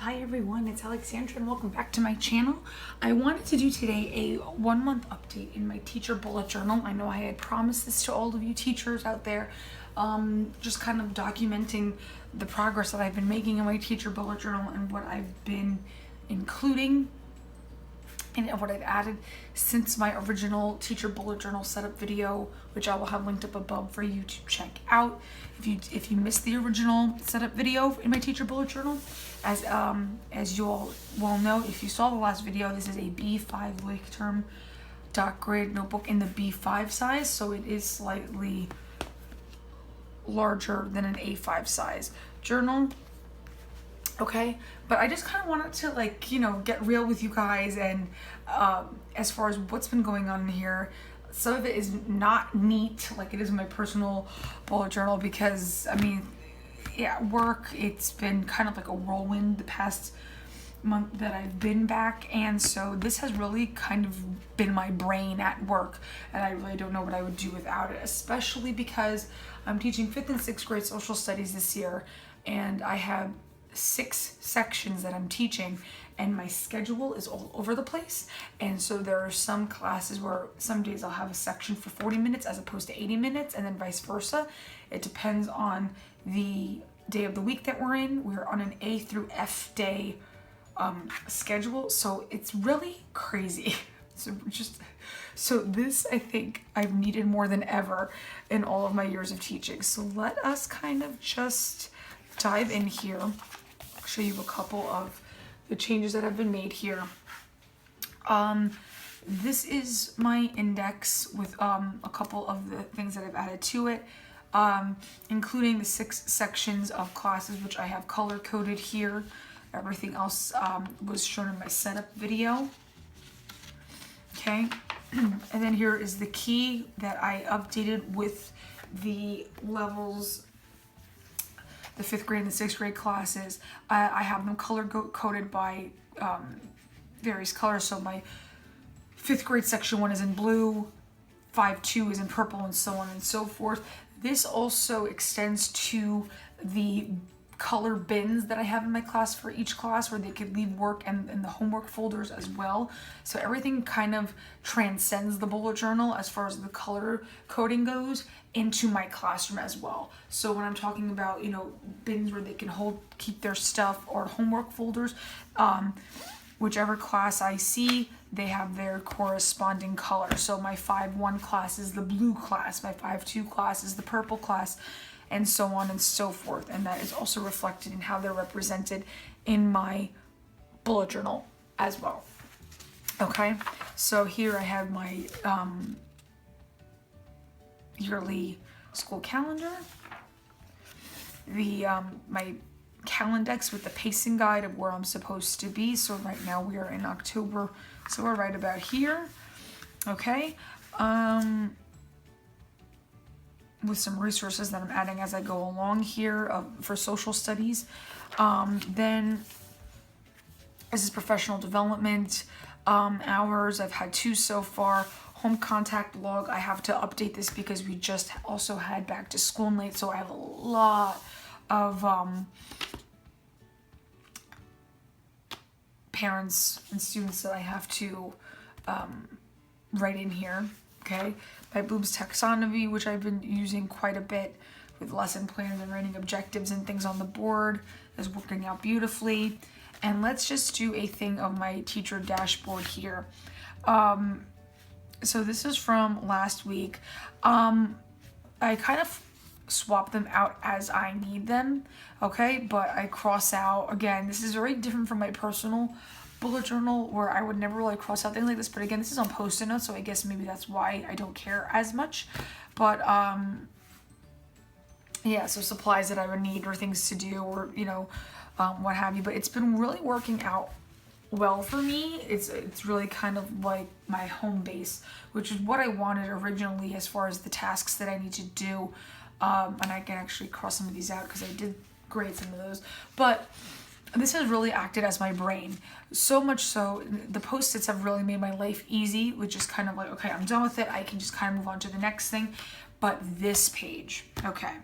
Hi everyone, it's Alexandra and welcome back to my channel. I wanted to do today a 1 month update in my teacher bullet journal. I know I had promised this to all of you teachers out there, just kind of documenting the progress that I've been making in my teacher bullet journal and what I've been including and what I've added since my original teacher bullet journal setup video, which I will have linked up above for you to check out. If you missed the original setup video in my teacher bullet journal, as you all well know, if you saw the last video, this is a B5 Lake Term dot grid notebook in the B5 size, so it is slightly larger than an A5 size journal. Okay, but I just kind of wanted to get real with you guys, and as far as what's been going on in here, some of it is not neat like it is in my personal bullet journal, because I mean, at work it's been kind of like a whirlwind the past month that I've been back, and so this has really kind of been my brain at work, and I really don't know what I would do without it, especially because I'm teaching 5th and 6th grade social studies this year, and I have 6 sections that I'm teaching, and my schedule is all over the place. And so there are some classes where some days I'll have a section for 40 minutes as opposed to 80 minutes, and then vice versa. It depends on the day of the week that we're in. We're on an A through F day schedule, so it's really crazy. So this, I think I've needed more than ever in all of my years of teaching. So let us kind of just dive in here. I'll show you a couple of the changes that have been made here. This is my index with a couple of the things that I've added to it, including the 6 sections of classes, which I have color coded here. Everything else was shown in my setup video. Okay, and then here is the key that I updated with the levels, the 5th grade and the 6th grade classes. I have them color coded by various colors. So my 5th grade section 1 is in blue, 5-2 is in purple, and so on and so forth. This also extends to the color bins that I have in my class for each class, where they could leave work and the homework folders as well. So everything kind of transcends the bullet journal as far as the color coding goes into my classroom as well. So when I'm talking about, bins where they can keep their stuff, or homework folders, whichever class I see, they have their corresponding color. So my 5-1 class is the blue class, my 5-2 class is the purple class, and so on and so forth. And that is also reflected in how they're represented in my bullet journal as well. Okay, so here I have my yearly school calendar, the my Calendex with the pacing guide of where I'm supposed to be. So right now we are in October, so we're right about here. Okay, with some resources that I'm adding as I go along here for social studies. Then this is professional development hours. I've had 2 so far. Home contact log, I have to update this because we just also had back to school late, so I have a lot of parents and students that I have to write in here. Okay, my Bloom's taxonomy, which I've been using quite a bit with lesson plans and writing objectives and things on the board, is working out beautifully. And let's just do a thing of my teacher dashboard here. So this is from last week. I kind of swap them out as I need them, okay? But I cross out, again, this is very different from my personal bullet journal, where I would never really cross out things like this. But again, this is on Post-it notes, so I guess maybe that's why I don't care as much. But yeah, so supplies that I would need, or things to do, or what have you. But it's been really working out well for me. It's really kind of like my home base, which is what I wanted originally as far as the tasks that I need to do. And I can actually cross some of these out because I did grade some of those. But this has really acted as my brain. So much so, the Post-its have really made my life easy, which is kind of like, okay, I'm done with it. I can just kind of move on to the next thing. But this page, okay,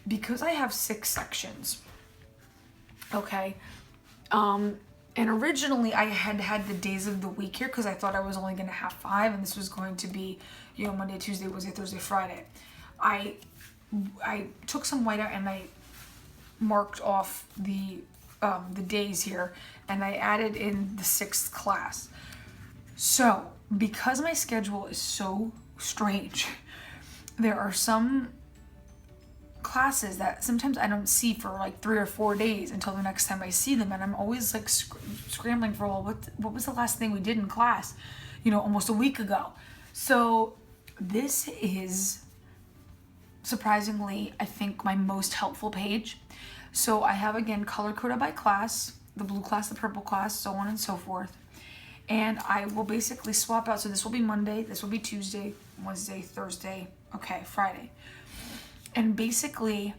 because I have 6 sections, okay, And originally I had the days of the week here because I thought I was only going to have 5, and this was going to be, you know, Monday, Tuesday, Wednesday, Thursday, Friday. I took some whiteout and I marked off the days here, and I added in the 6th class. So because my schedule is so strange, there are some classes that sometimes I don't see for like 3 or 4 days until the next time I see them, and I'm always like scrambling for, well, what was the last thing we did in class, you know, almost a week ago. So this is surprisingly, I think, my most helpful page. So I have, again, color coded by class, the blue class, the purple class, so on and so forth. And I will basically swap out. So this will be Monday, this will be Tuesday, Wednesday, Thursday, okay, Friday. And basically,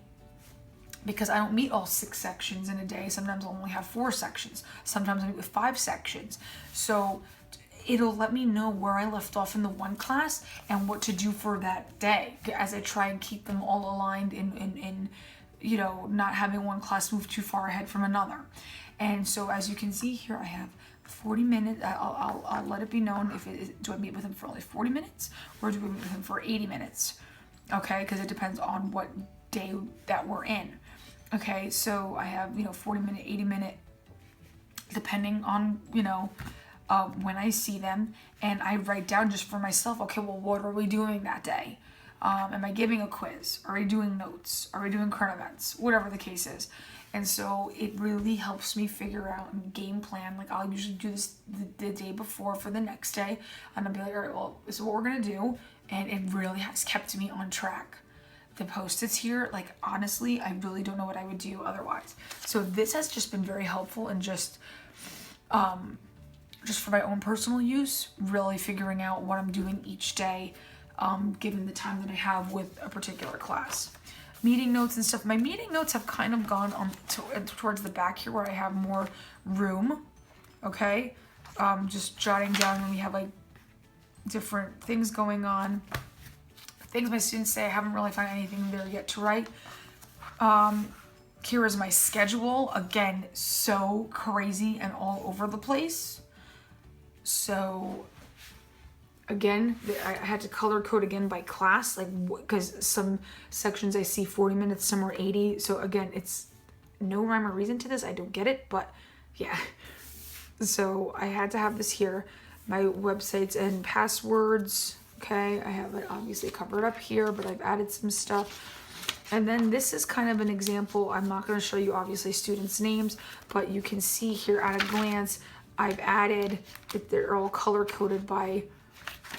because I don't meet all 6 sections in a day, sometimes I'll only have 4 sections. Sometimes I meet with 5 sections. So it'll let me know where I left off in the one class and what to do for that day, as I try and keep them all aligned in you know, not having one class move too far ahead from another. And so as you can see here, I have 40 minutes. I'll let it be known if it is, do I meet with him for only 40 minutes or do I meet with him for 80 minutes? Okay, because it depends on what day that we're in. Okay, so I have, you know, 40 minute, 80 minute, depending on, you know, when I see them, and I write down just for myself, okay, well, what are we doing that day? Am I giving a quiz? Are we doing notes? Are we doing current events? Whatever the case is. And so it really helps me figure out and game plan. Like, I'll usually do this the day before for the next day, and I'll be like, all right, well, this is what we're gonna do. And it really has kept me on track. The Post-its here, like, honestly, I really don't know what I would do otherwise. So this has just been very helpful, and just for my own personal use, really figuring out what I'm doing each day, given the time that I have with a particular class. Meeting notes and stuff. My meeting notes have kind of gone on towards the back here where I have more room. Okay, just jotting down when we have like different things going on. Things my students say, I haven't really found anything there yet to write. Here is my schedule. Again, so crazy and all over the place. So again, I had to color code again by class, like, because some sections I see 40 minutes, some are 80. So again, it's no rhyme or reason to this. I don't get it, but yeah. So I had to have this here. My websites and passwords. Okay, I have it obviously covered up here, but I've added some stuff. And then this is kind of an example. I'm not going to show you obviously students' names, but you can see here at a glance, I've added that they're all color coded by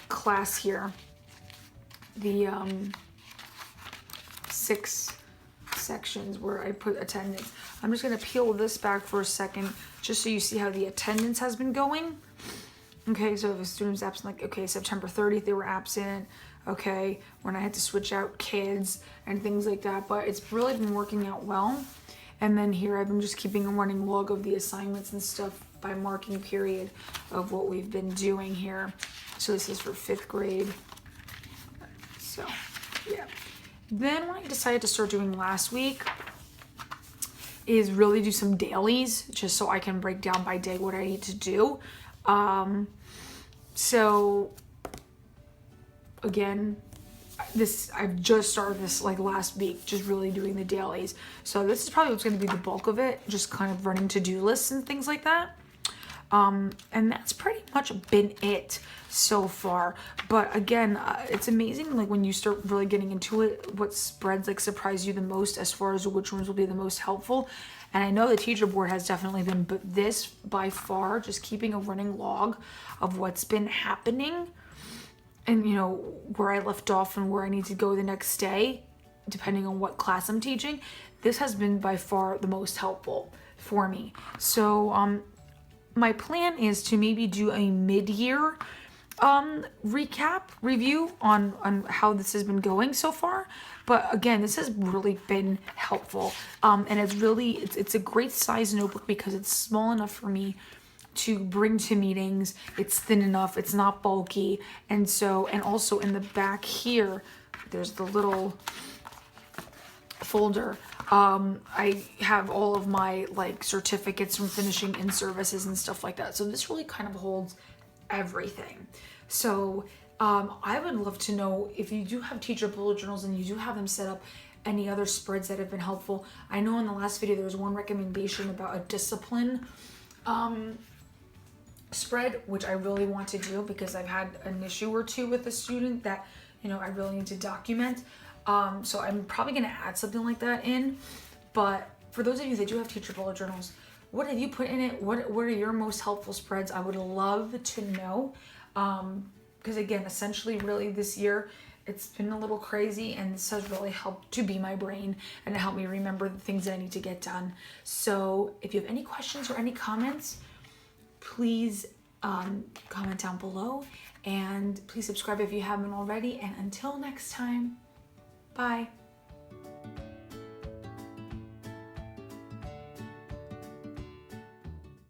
class here. The 6 sections where I put attendance. I'm just going to peel this back for a second just so you see how the attendance has been going. Okay, so if a student's absent, like, okay, September 30th, they were absent. Okay, when I had to switch out kids and things like that, but it's really been working out well. And then here I've been just keeping a running log of the assignments and stuff by marking period of what we've been doing here. So this is for 5th grade. So, yeah. Then what I decided to start doing last week is really do some dailies, just so I can break down by day what I need to do. So again, I've just started this like last week, just really doing the dailies. So this is probably what's going to be the bulk of it, just kind of running to-do lists and things like that. And that's pretty much been it so far. But again, it's amazing, like, when you start really getting into it, what spreads like surprise you the most as far as which ones will be the most helpful. And I know the teacher board has definitely been, but this by far, just keeping a running log of what's been happening and, you know, where I left off and where I need to go the next day, depending on what class I'm teaching, this has been by far the most helpful for me. So, my plan is to maybe do a mid-year review on how this has been going so far. But again, this has really been helpful, and it's a great size notebook because it's small enough for me to bring to meetings. It's thin enough, it's not bulky, and also in the back here there's the little folder, I have all of my like certificates from finishing in services and stuff like that. So this really kind of holds everything. So I would love to know if you do have teacher bullet journals and you do have them set up, any other spreads that have been helpful. I know in the last video there was one recommendation about a discipline spread, which I really want to do because I've had an issue or two with a student that, you know, I really need to document. So I'm probably going to add something like that in. But for those of you that do have teacher bullet journals, what have you put in it? What are your most helpful spreads? I would love to know. Because again, essentially really this year, it's been a little crazy, and this has really helped to be my brain and to help me remember the things that I need to get done. So if you have any questions or any comments, please comment down below, and please subscribe if you haven't already. And until next time, bye.